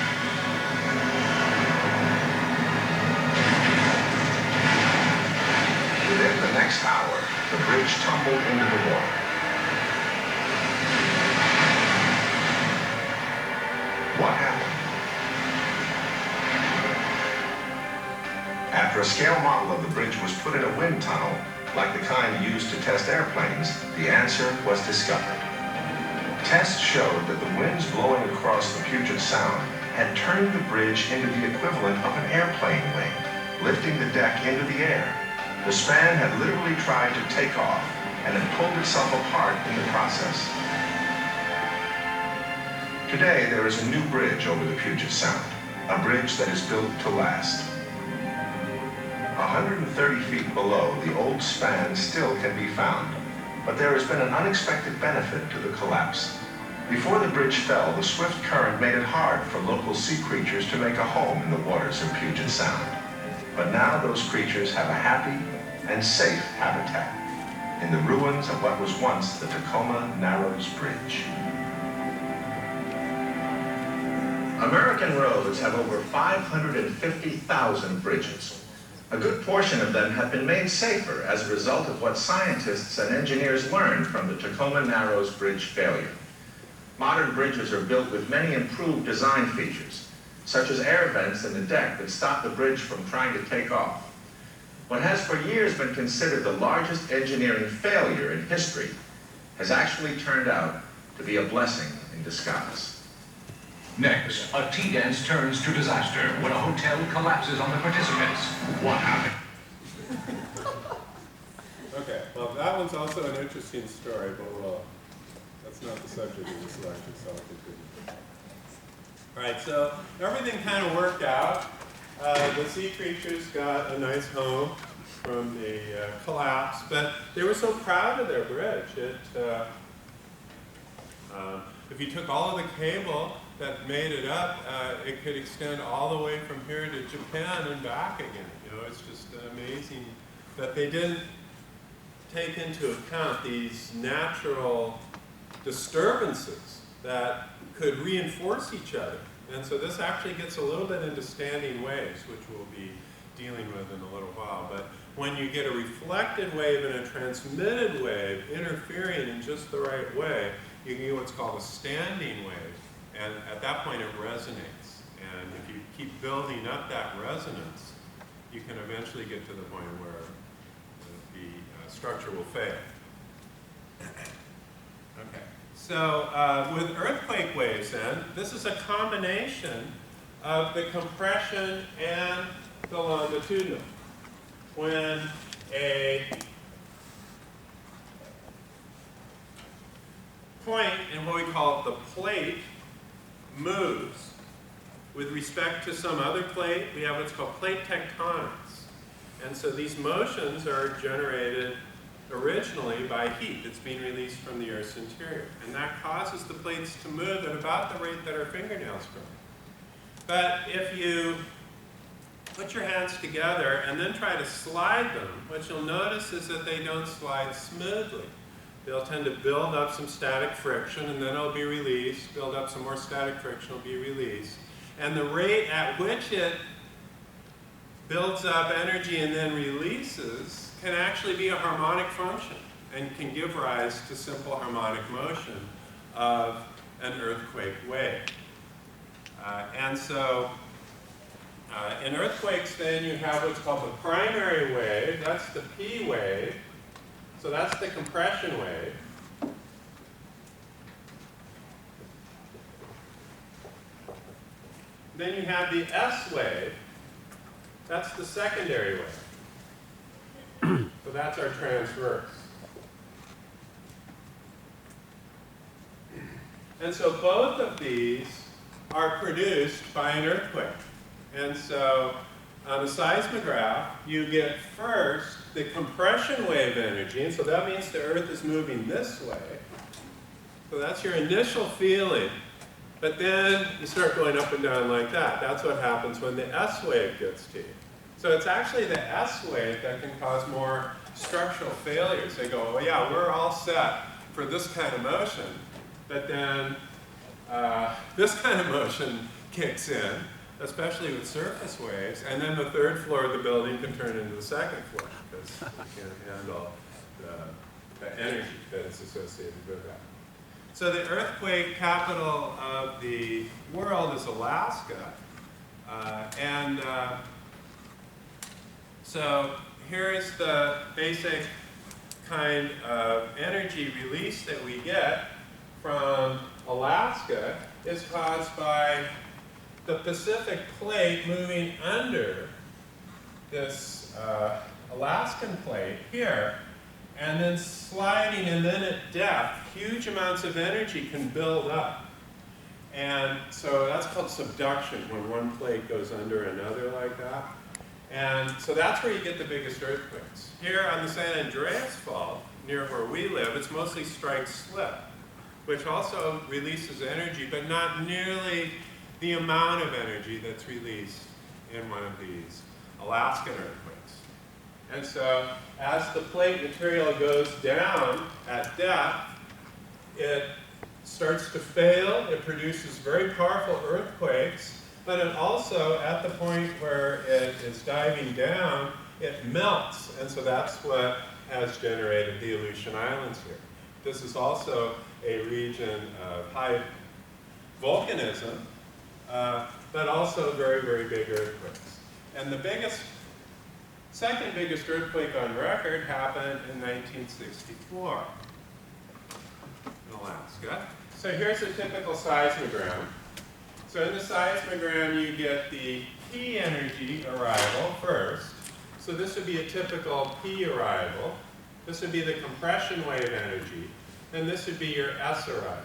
Within the next hour, the bridge tumbled into the water. What happened? After a scale model of the bridge was put in a wind tunnel, like the kind used to test airplanes, the answer was discovered. Tests showed that the winds blowing across the Puget Sound had turned the bridge into the equivalent of an airplane wing, lifting the deck into the air. The span had literally tried to take off and had pulled itself apart in the process. Today, there is a new bridge over the Puget Sound, a bridge that is built to last. 130 feet below, the old span still can be found, but there has been an unexpected benefit to the collapse. Before the bridge fell, the swift current made it hard for local sea creatures to make a home in the waters of Puget Sound. But now those creatures have a happy and safe habitat in the ruins of what was once the Tacoma Narrows Bridge. American roads have over 550,000 bridges. A good portion of them have been made safer as a result of what scientists and engineers learned from the Tacoma Narrows Bridge failure. Modern bridges are built with many improved design features, such as air vents in the deck that stop the bridge from trying to take off. What has for years been considered the largest engineering failure in history has actually turned out to be a blessing in disguise. Next, a tea dance turns to disaster when a hotel collapses on the participants. What happened? Okay, well, that one's also an interesting story, but that's not the subject of this lecture, so I'll continue. All right, so everything kind of worked out. The sea creatures got a nice home from the collapse, but they were so proud of their bridge. If you took all of the cable that made it up, it could extend all the way from here to Japan and back again. You know, it's just amazing that they didn't take into account these natural disturbances that could reinforce each other. And so this actually gets a little bit into standing waves, which we'll be dealing with in a little while. But when you get a reflected wave and a transmitted wave interfering in just the right way, you can get what's called a standing wave. And at that point, it resonates. And if you keep building up that resonance, you can eventually get to the point where the structure will fail. Okay. So with earthquake waves then, this is a combination of the compression and the longitudinal. When a point in what we call the plate moves with respect to some other plate, we have what's called plate tectonics. And so these motions are generated originally by heat that's being released from the Earth's interior. And that causes the plates to move at about the rate that our fingernails grow. But if you put your hands together and then try to slide them, what you'll notice is that they don't slide smoothly. They'll tend to build up some static friction and then it'll be released, build up some more static friction, it'll be released. And the rate at which it builds up energy and then releases can actually be a harmonic function and can give rise to simple harmonic motion of an earthquake wave. And so in earthquakes then you have what's called the primary wave, that's the P wave. So that's the compression wave. Then you have the S wave. That's the secondary wave. So that's our transverse. And so both of these are produced by an earthquake. And so on a seismograph, you get first the compression wave energy, and so that means the Earth is moving this way. So that's your initial feeling. But then you start going up and down like that. That's what happens when the S wave gets to you. So it's actually the S wave that can cause more structural failures. They go, well, yeah, we're all set for this kind of motion, but then this kind of motion kicks in, especially with surface waves, and then the third floor of the building can turn into the second floor because you can't handle the energy that is associated with that. So the earthquake capital of the world is Alaska, so here's the basic kind of energy release that we get from Alaska is caused by the Pacific plate moving under this Alaskan plate here, and then sliding, and then at depth, huge amounts of energy can build up. And so that's called subduction, when one plate goes under another like that. And so that's where you get the biggest earthquakes. Here on the San Andreas Fault, near where we live, it's mostly strike-slip, which also releases energy, but not nearly the amount of energy that's released in one of these Alaskan earthquakes. And so as the plate material goes down at depth, it starts to fail. It produces very powerful earthquakes, but it also, at the point where it is diving down, it melts, and so that's what has generated the Aleutian Islands here. This is also a region of high volcanism, but also very, very big earthquakes. And the second biggest earthquake on record happened in 1964 in Alaska. So here's a typical seismogram. So in the seismogram, you get the P energy arrival first. So this would be a typical P arrival. This would be the compression wave energy. And this would be your S arrival.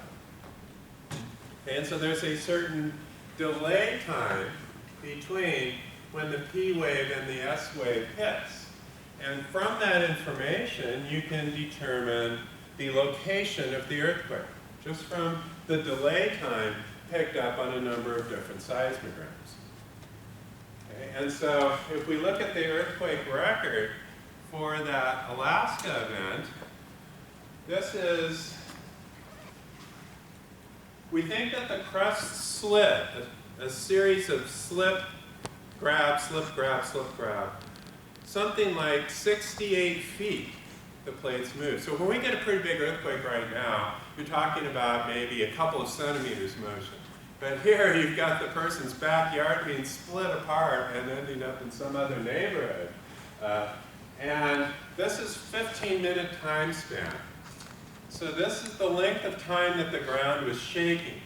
Okay, and so there's a certain delay time between when the P wave and the S wave hits. And from that information, you can determine the location of the earthquake, just from the delay time picked up on a number of different seismograms. Okay, and so if we look at the earthquake record for that Alaska event, this is, we think that the crust slid, a series of slip, grab, slip, grab, slip, grab, something like 68 feet the plates move. So when we get a pretty big earthquake right now, you're talking about maybe a couple of centimeters motion. But here you've got the person's backyard being split apart and ending up in some other neighborhood. And this is 15-minute time span. So this is the length of time that the ground was shaking,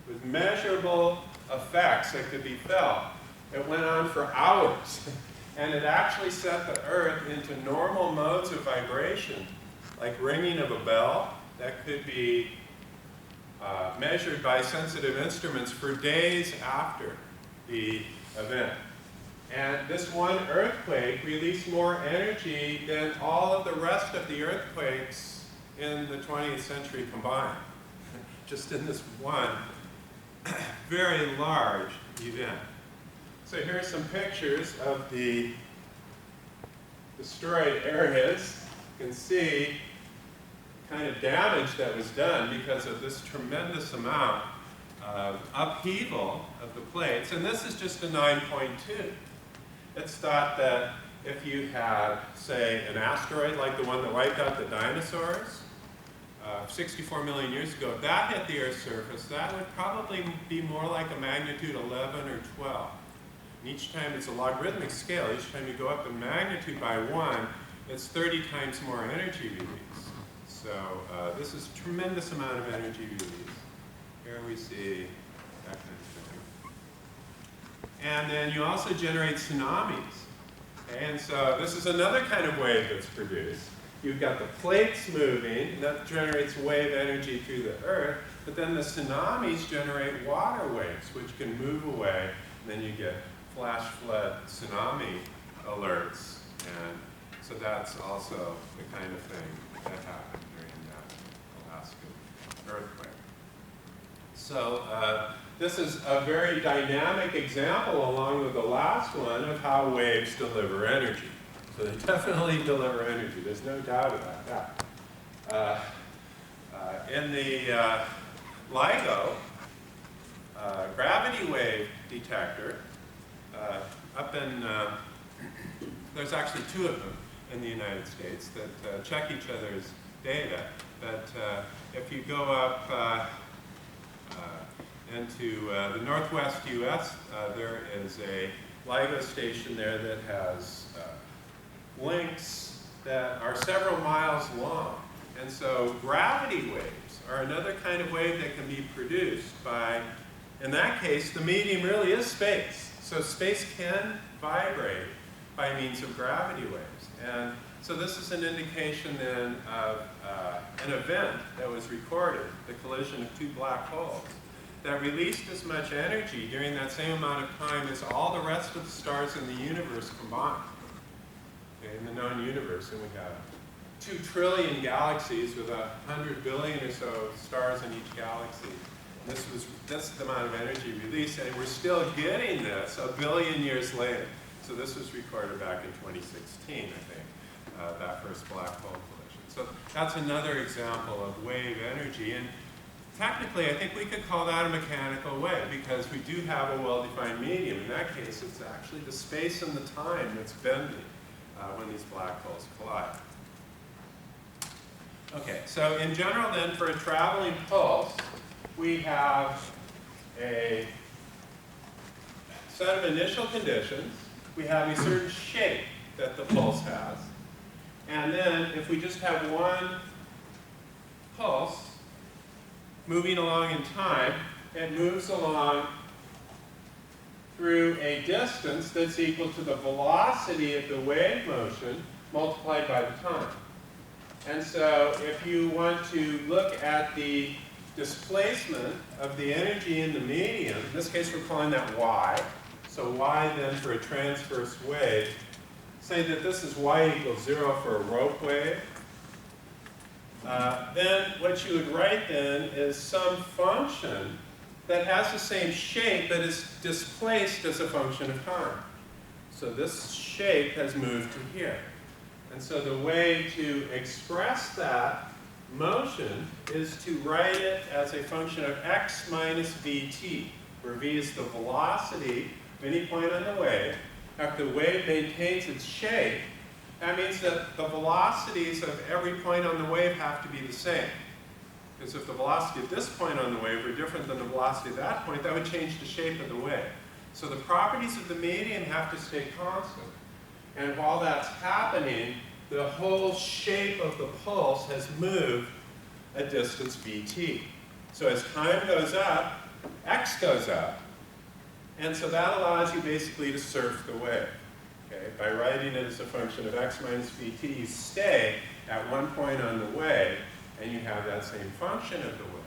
with measurable effects that could be felt. It went on for hours, and it actually set the Earth into normal modes of vibration, like ringing of a bell, that could be measured by sensitive instruments for days after the event. And this one earthquake released more energy than all of the rest of the earthquakes in the 20th century combined, just in this one very large event. So here are some pictures of the destroyed areas. You can see the kind of damage that was done because of this tremendous amount of upheaval of the plates. And this is just a 9.2. It's thought that if you had, say, an asteroid like the one that wiped out the dinosaurs 64 million years ago, if that hit the Earth's surface, that would probably be more like a magnitude 11 or 12. And each time it's a logarithmic scale. Each time you go up in magnitude by 1, it's 30 times more energy release. So this is a tremendous amount of energy release. Here we see that kind of thing. And then you also generate tsunamis. And so this is another kind of wave that's produced. You've got the plates moving, and that generates wave energy through the Earth, but then the tsunamis generate water waves, which can move away, and then you get flash flood tsunami alerts. And so that's also the kind of thing that happened during that Alaska earthquake. So this is a very dynamic example, along with the last one, of how waves deliver energy. So they definitely deliver energy. There's no doubt about that. In the LIGO gravity wave detector, up in, there's actually 2 of them in the United States that check each other's data. But if you go up into the northwest US, there is a LIGO station there that has links that are several miles long. And so gravity waves are another kind of wave that can be produced by, in that case, the medium really is space. So space can vibrate by means of gravity waves. And so this is an indication then of an event that was recorded, the collision of 2 black holes, that released as much energy during that same amount of time as all the rest of the stars in the universe combined. Okay, in the known universe, and we have 2 trillion galaxies with 100 billion or so stars in each galaxy. And that's the amount of energy released, and we're still getting this a billion years later. So this was recorded back in 2016, I think, that first black hole collision. So that's another example of wave energy. And technically, I think we could call that a mechanical wave because we do have a well-defined medium. In that case, it's actually the space and the time that's bending when these black holes collide. Okay, so in general then, for a traveling pulse, we have a set of initial conditions. We have a certain shape that the pulse has. And then if we just have one pulse moving along in time, it moves along through a distance that's equal to the velocity of the wave motion multiplied by the time. And so if you want to look at the displacement of the energy in the medium, in this case we're calling that y. So y then for a transverse wave, say that this is y equals 0 for a rope wave. Then what you would write then is some function that has the same shape but is displaced as a function of time. So this shape has moved to here. And so the way to express that motion is to write it as a function of x minus vt, where v is the velocity of any point on the wave. If the wave maintains its shape, that means that the velocities of every point on the wave have to be the same. Because if the velocity at this point on the wave were different than the velocity at that point, that would change the shape of the wave. So the properties of the medium have to stay constant. And while that's happening, the whole shape of the pulse has moved a distance vt. So as time goes up, x goes up. And so that allows you basically to surf the wave. Okay? By writing it as a function of x minus vt, you stay at one point on the wave, and you have that same function of the wave.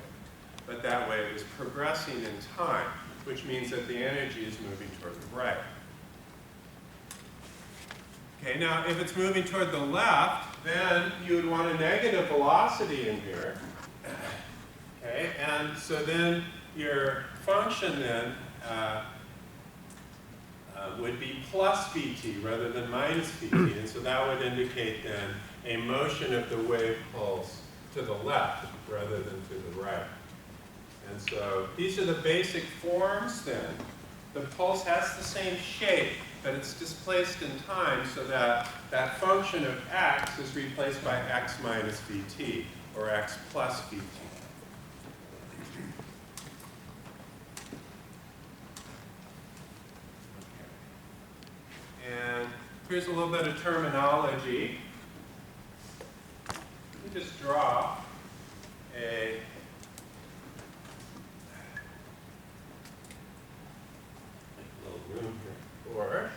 But that wave is progressing in time, which means that the energy is moving toward the right. Okay, now if it's moving toward the left, then you would want a negative velocity in here. Okay, and so then your function then would be plus vt rather than minus vt, and so that would indicate then a motion of the wave pulse to the left rather than to the right. And so these are the basic forms then. The pulse has the same shape, but it's displaced in time so that that function of x is replaced by x minus vt, or x plus vt. And here's a little bit of terminology. Let me just draw a little room here for us.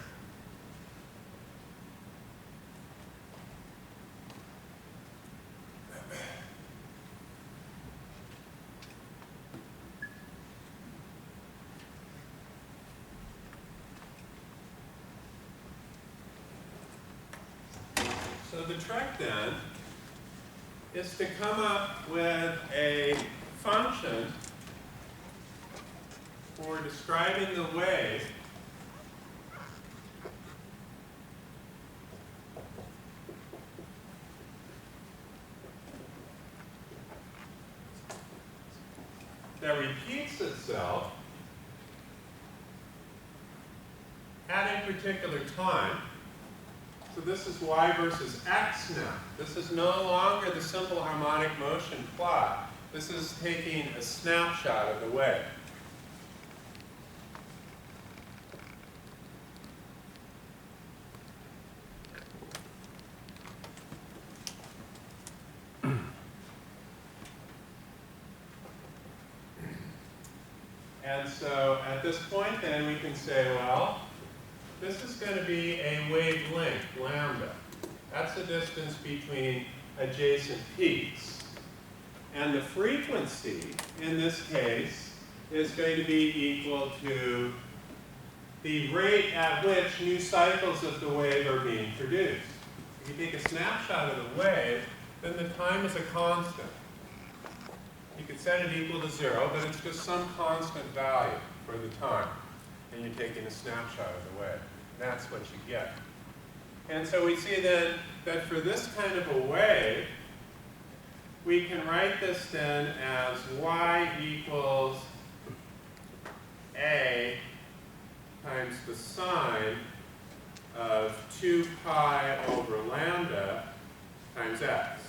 So the trick then is to come up with a function for describing the wave that repeats itself at a particular time. So this is y versus x now. This is no longer the simple harmonic motion plot. This is taking a snapshot of the wave. And so at this point then we can say, well, this is going to be a wavelength, lambda. That's the distance between adjacent peaks. And the frequency, in this case, is going to be equal to the rate at which new cycles of the wave are being produced. If you take a snapshot of the wave, then the time is a constant. You could set it equal to 0, but it's just some constant value for the time. And you're taking a snapshot of the wave. That's what you get. And so we see then that for this kind of a wave, we can write this then as y equals a times the sine of 2 pi over lambda times x.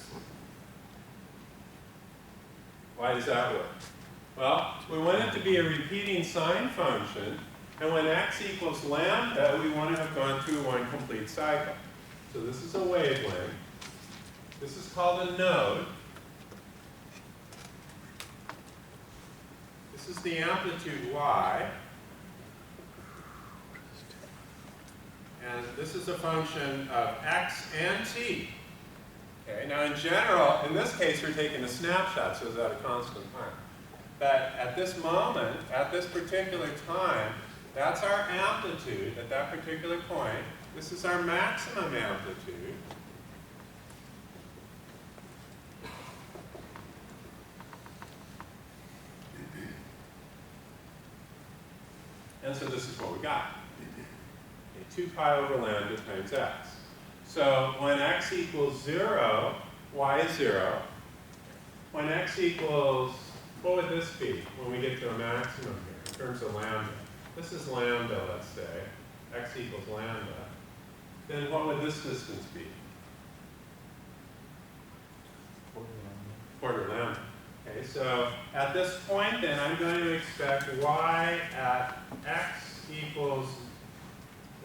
Why does that work? Well, we want it to be a repeating sine function, and when x equals lambda, we want to have gone through one complete cycle. So this is a wavelength. This is called a node. This is the amplitude y. And this is a function of x and t. Okay, now in general, in this case, we're taking a snapshot, so it's at a constant time. But at this moment, at this particular time, that's our amplitude at that particular point. This is our maximum amplitude. And so this is what we got. Okay, 2 pi over lambda times x. So when x equals 0, y is 0. When x equals, what would this be when we get to a maximum here in terms of lambda? This is lambda, let's say. X equals lambda. Then what would this distance be? Quarter lambda. Okay, so at this point then, I'm going to expect y at x equals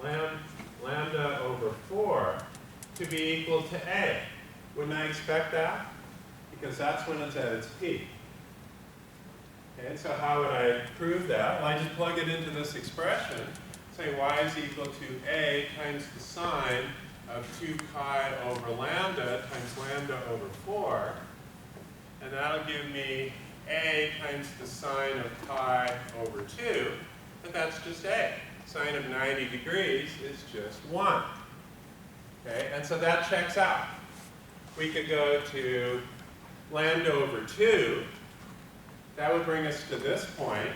lambda over 4 to be equal to a. Wouldn't I expect that? Because that's when it's at its peak. Okay, so how would I prove that? Well, I just plug it into this expression. Say y is equal to a times the sine of 2 pi over lambda times lambda over 4. And that'll give me a times the sine of pi over 2. But that's just a. Sine of 90 degrees is just 1. Okay, and so that checks out. We could go to lambda over 2. That would bring us to this point,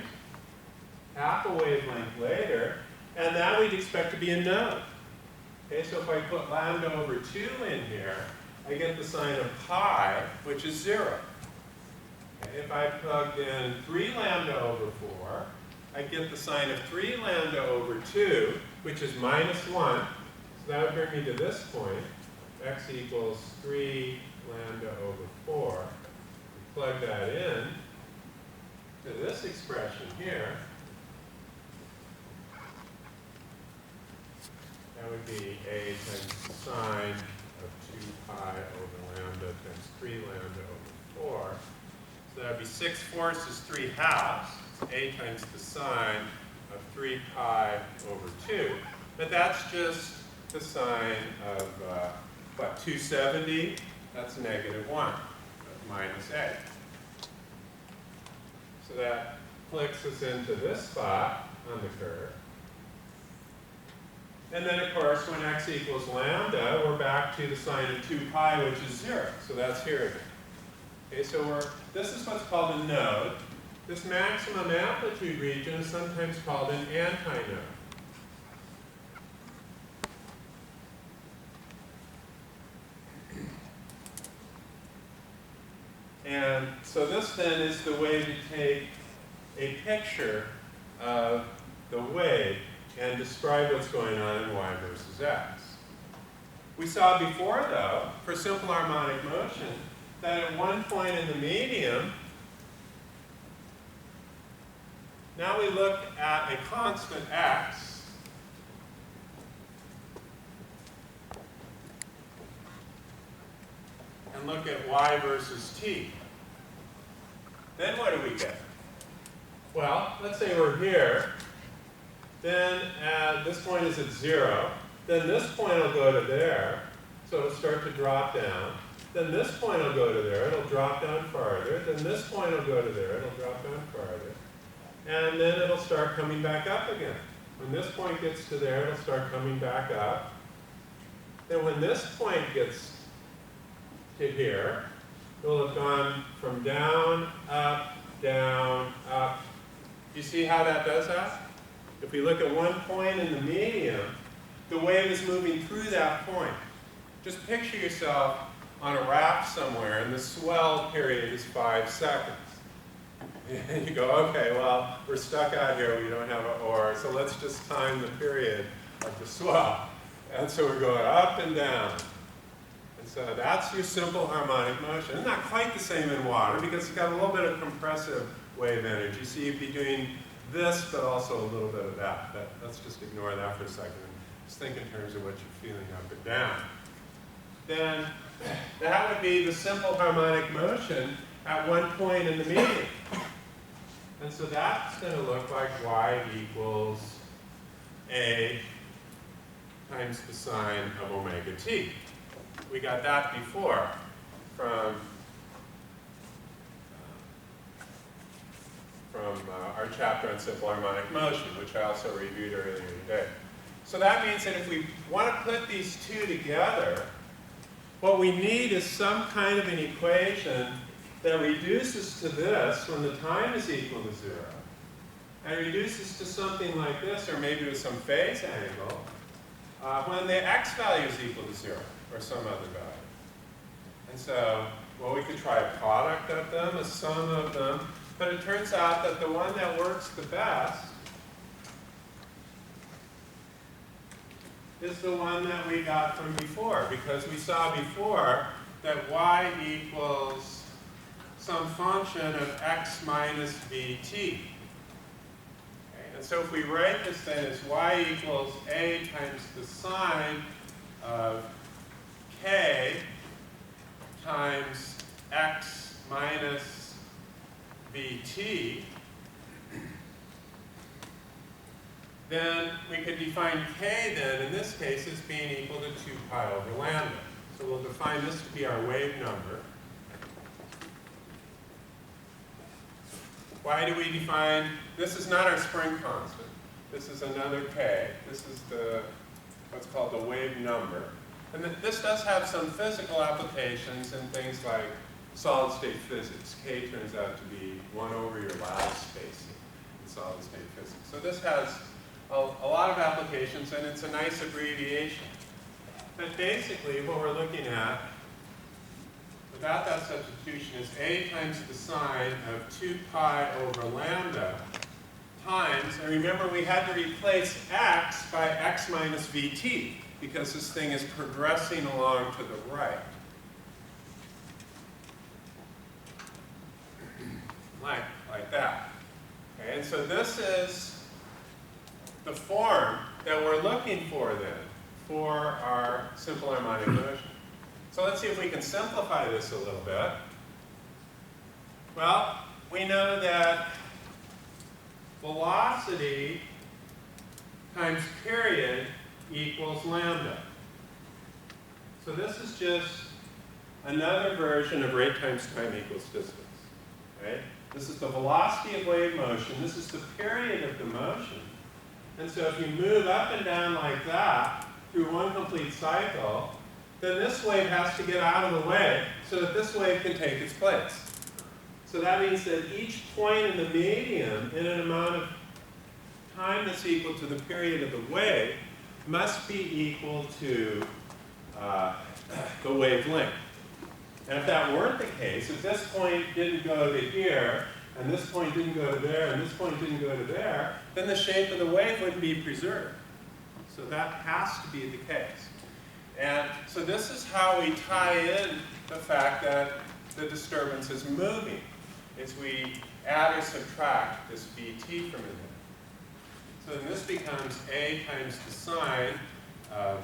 half a wavelength later, and that we'd expect to be a node. Okay, so if I put lambda over 2 in here, I get the sine of pi, which is 0. Okay, if I plugged in 3 lambda over 4, I get the sine of 3 lambda over 2, which is minus 1. So that would bring me to this point, x equals 3 lambda over 4. Plug that in to this expression here. That would be a times the sine of 2 pi over lambda times 3 lambda over 4. So that would be 6/4 is 3/2. A times the sine of 3 pi over 2. But that's just the sine of, what, 270? That's negative 1, minus a. So that flicks us into this spot on the curve. And then, of course, when x equals lambda, we're back to the sine of 2 pi, which is 0. So that's here again. Okay, so this is what's called a node. This maximum amplitude region is sometimes called an antinode. And so this then is the way to take a picture of the wave and describe what's going on in y versus x. We saw before, though, for simple harmonic motion, that at one point in the medium, now we look at a constant x, and look at y versus t. Then what do we get? Well, let's say we're here. Then this point is at 0. Then this point will go to there. So it'll start to drop down. Then this point will go to there. It'll drop down farther. Then this point will go to there. It'll drop down farther. And then it'll start coming back up again. When this point gets to there, it'll start coming back up. Then when this point gets to here, it'll have gone from down, up, down, up. Do you see how that does that? If we look at one point in the medium, the wave is moving through that point. Just picture yourself on a raft somewhere, and the swell period is 5 seconds. And you go, okay, well, we're stuck out here, we don't have an oar, so let's just time the period of the swell. And so we're going up and down. And so that's your simple harmonic motion. It's not quite the same in water because it's got a little bit of compressive wave energy. So you'd be doing this, but also a little bit of that. But let's just ignore that for a second and just think in terms of what you're feeling up and down. Then that would be the simple harmonic motion at one point in the medium. And so that's going to look like y equals a times the sine of omega t. We got that before from our chapter on simple harmonic motion, which I also reviewed earlier today. So that means that if we want to put these two together, what we need is some kind of an equation that reduces to this when the time is equal to 0, and reduces to something like this, or maybe with some phase angle, when the x value is equal to 0, or some other value. And so, well, we could try a product of them, a sum of them, but it turns out that the one that works the best is the one that we got from before, because we saw before that y equals some function of x minus vt. Okay, and so if we write this then as y equals a times the sine of k times x minus vt, then we could define k then in this case as being equal to 2 pi over lambda. So we'll define this to be our wave number. Why do we define, this is not our spring constant. This is another k. This is what's called the wave number. And this does have some physical applications in things like solid state physics. K turns out to be 1 over your lattice spacing in solid state physics. So this has a lot of applications, and it's a nice abbreviation. But basically what we're looking at without that substitution is a times the sine of 2 pi over lambda times, and remember we had to replace x by x minus vt because this thing is progressing along to the right. Like that. Okay, and so this is the form that we're looking for then for our simple harmonic motion. So let's see if we can simplify this a little bit. Well, we know that velocity times period equals lambda. So this is just another version of rate times time equals distance. Right? This is the velocity of wave motion. This is the period of the motion. And so if you move up and down like that through one complete cycle, then this wave has to get out of the way so that this wave can take its place. So that means that each point in the medium in an amount of time that's equal to the period of the wave must be equal to the wavelength. And if that weren't the case, if this point didn't go to here, and this point didn't go to there, and this point didn't go to there, then the shape of the wave wouldn't be preserved. So that has to be the case. And so this is how we tie in the fact that the disturbance is moving, is we add or subtract this vt from in there. So then this becomes a times the sine of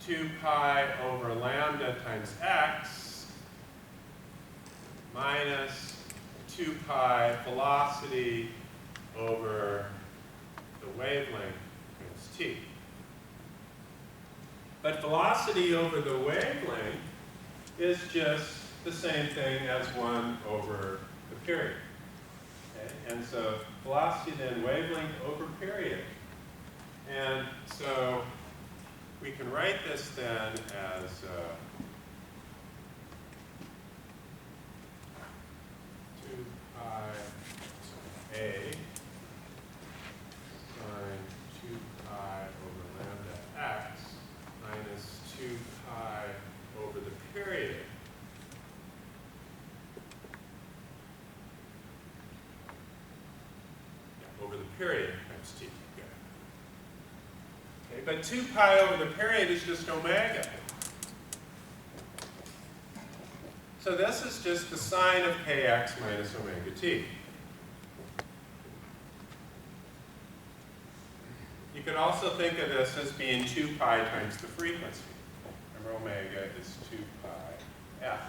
2 pi over lambda times x minus 2 pi velocity over the wavelength times t. But velocity over the wavelength is just the same thing as 1 over the period. Okay? And so velocity then wavelength over period. And so we can write this then as 2 pi a sine 2 pi over lambda x minus 2 pi over the period times t. Okay, but 2 pi over the period is just omega. So this is just the sine of kx minus omega t. You could also think of this as being 2 pi times the frequency. Remember, omega is 2 pi f.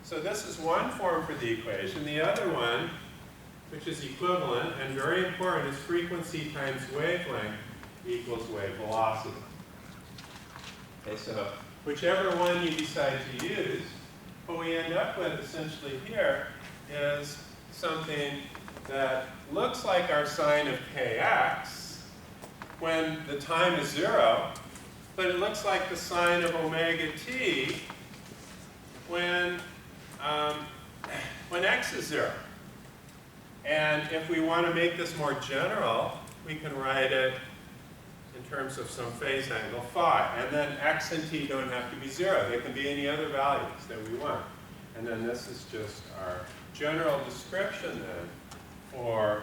So this is one form for the equation. The other one, which is equivalent and very important, is frequency times wavelength equals wave velocity. Okay, so whichever one you decide to use, what we end up with essentially here is something that looks like our sine of kx when the time is 0, but it looks like the sine of omega t when x is 0. And if we want to make this more general, we can write it in terms of some phase angle phi. And then x and t don't have to be 0. They can be any other values that we want. And then this is just our general description then for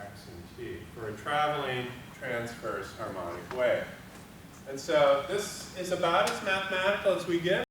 x and t, for a traveling transverse harmonic wave. And so this is about as mathematical as we get.